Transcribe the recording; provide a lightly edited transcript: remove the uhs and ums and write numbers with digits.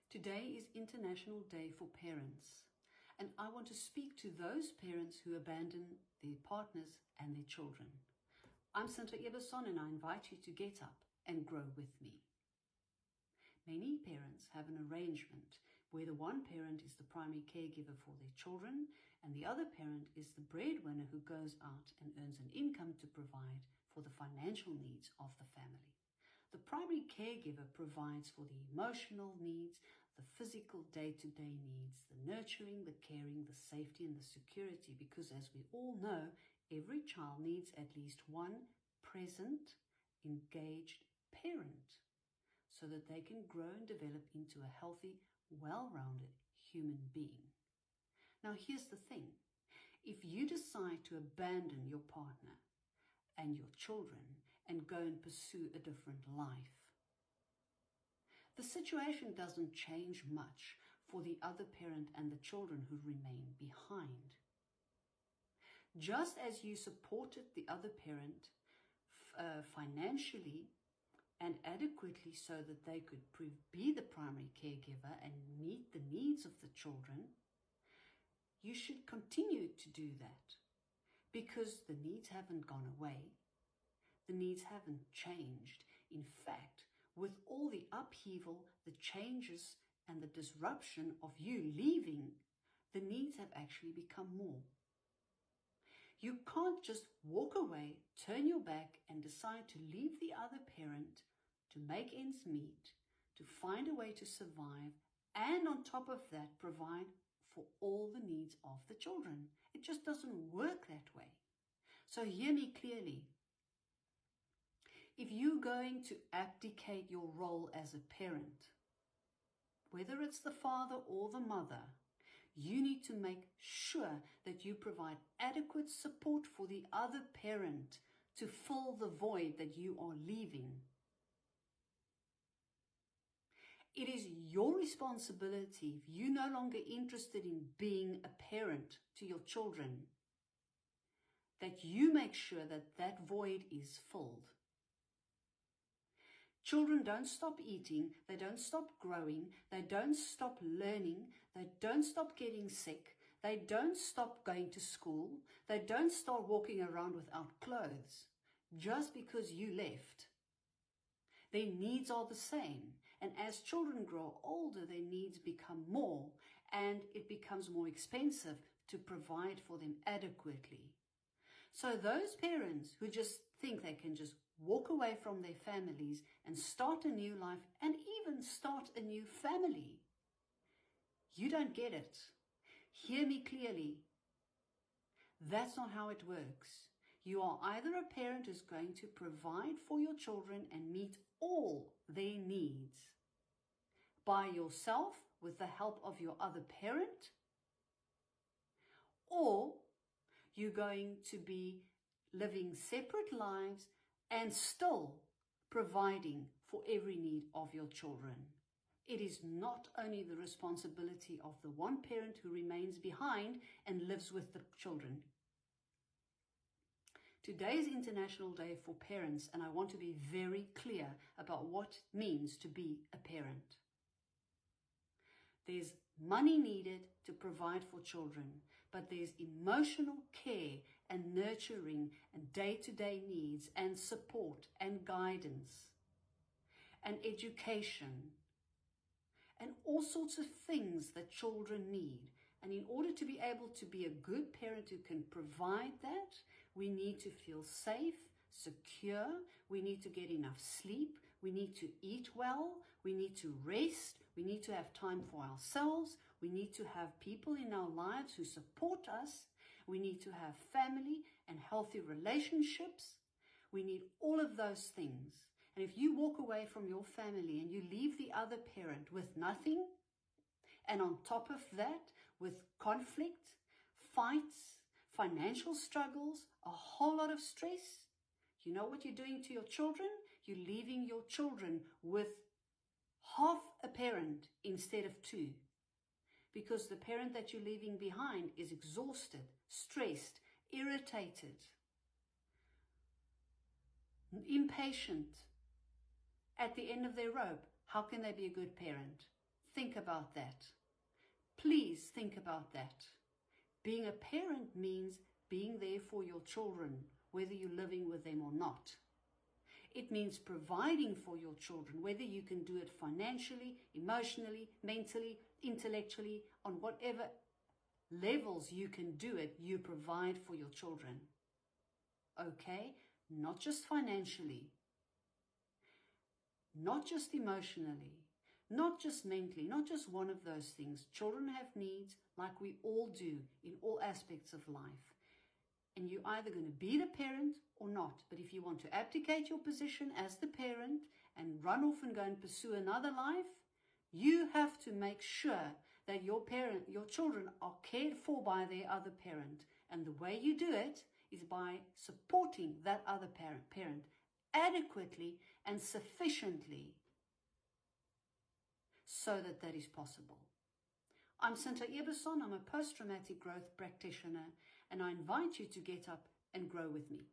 Today is International Day for Parents, and I want to speak to those parents who abandon their partners and their children. I'm Sinta Ebersohn, and I invite you to get up and grow with me. Many parents have an arrangement where the one parent is the primary caregiver for their children and the other parent is the breadwinner who goes out and earns an income to provide for the financial needs of the family. The primary caregiver provides for the emotional needs, the physical day-to-day needs, the nurturing, the caring, the safety and the security, because as we all know, every child needs at least one present, engaged parent so that they can grow and develop into a healthy, well-rounded human being. Now here's the thing. If you decide to abandon your partner and your children and go and pursue a different life, the situation doesn't change much for the other parent and the children who remain behind. Just as you supported the other parent financially and adequately so that they could be the primary caregiver and meet the needs of the children, you should continue to do that, because the needs haven't gone away. The needs haven't changed. In fact, with all the upheaval, the changes and the disruption of you leaving, the needs have actually become more. You can't just walk away, turn your back and decide to leave the other parent to make ends meet, to find a way to survive, and on top of that, provide for all the needs of the children. It just doesn't work that way. So hear me clearly. If you're going to abdicate your role as a parent, whether it's the father or the mother, you need to make sure that you provide adequate support for the other parent to fill the void that you are leaving. It is your responsibility, if you're no longer interested in being a parent to your children, that you make sure that that void is filled. Children don't stop eating, they don't stop growing, they don't stop learning, they don't stop getting sick, they don't stop going to school, they don't start walking around without clothes just because you left. Their needs are the same, and as children grow older, their needs become more, and it becomes more expensive to provide for them adequately. So those parents who just think they can just walk away from their families and start a new life and even start a new family, you don't get it. Hear me clearly. That's not how it works. You are either a parent who's going to provide for your children and meet all their needs by yourself with the help of your other parent, or you're going to be living separate lives and still providing for every need of your children. It is not only the responsibility of the one parent who remains behind and lives with the children. Today is International Day for Parents, and I want to be very clear about what it means to be a parent. There's money needed to provide for children, but there's emotional care and nurturing and day-to-day needs and support and guidance and education and all sorts of things that children need. And in order to be able to be a good parent who can provide that, we need to feel safe, secure, we need to get enough sleep, we need to eat well, we need to rest, we need to have time for ourselves, we need to have people in our lives who support us, we need to have family and healthy relationships, we need all of those things. And if you walk away from your family and you leave the other parent with nothing, and on top of that, with conflict, fights, financial struggles, a whole lot of stress, you know what you're doing to your children? You're leaving your children with half a parent instead of two. Because the parent that you're leaving behind is exhausted, stressed, irritated, impatient, at the end of their rope. How can they be a good parent? think about that. Please think about that. Being a parent means being there for your children, whether you're living with them or not. It means providing for your children, whether you can do it financially, emotionally, mentally, intellectually, on whatever levels you can do it, you provide for your children. Okay? Not just financially, not just emotionally, not just mentally, not just one of those things. Children have needs like we all do in all aspects of life. And you're either going to be the parent or not. But if you want to abdicate your position as the parent and run off and go and pursue another life, you have to make sure that your children are cared for by their other parent. And the way you do it is by supporting that other parent adequately and sufficiently so that that is possible. I'm Sinta Ebersohn. I'm a post-traumatic growth practitioner, and I invite you to get up and grow with me.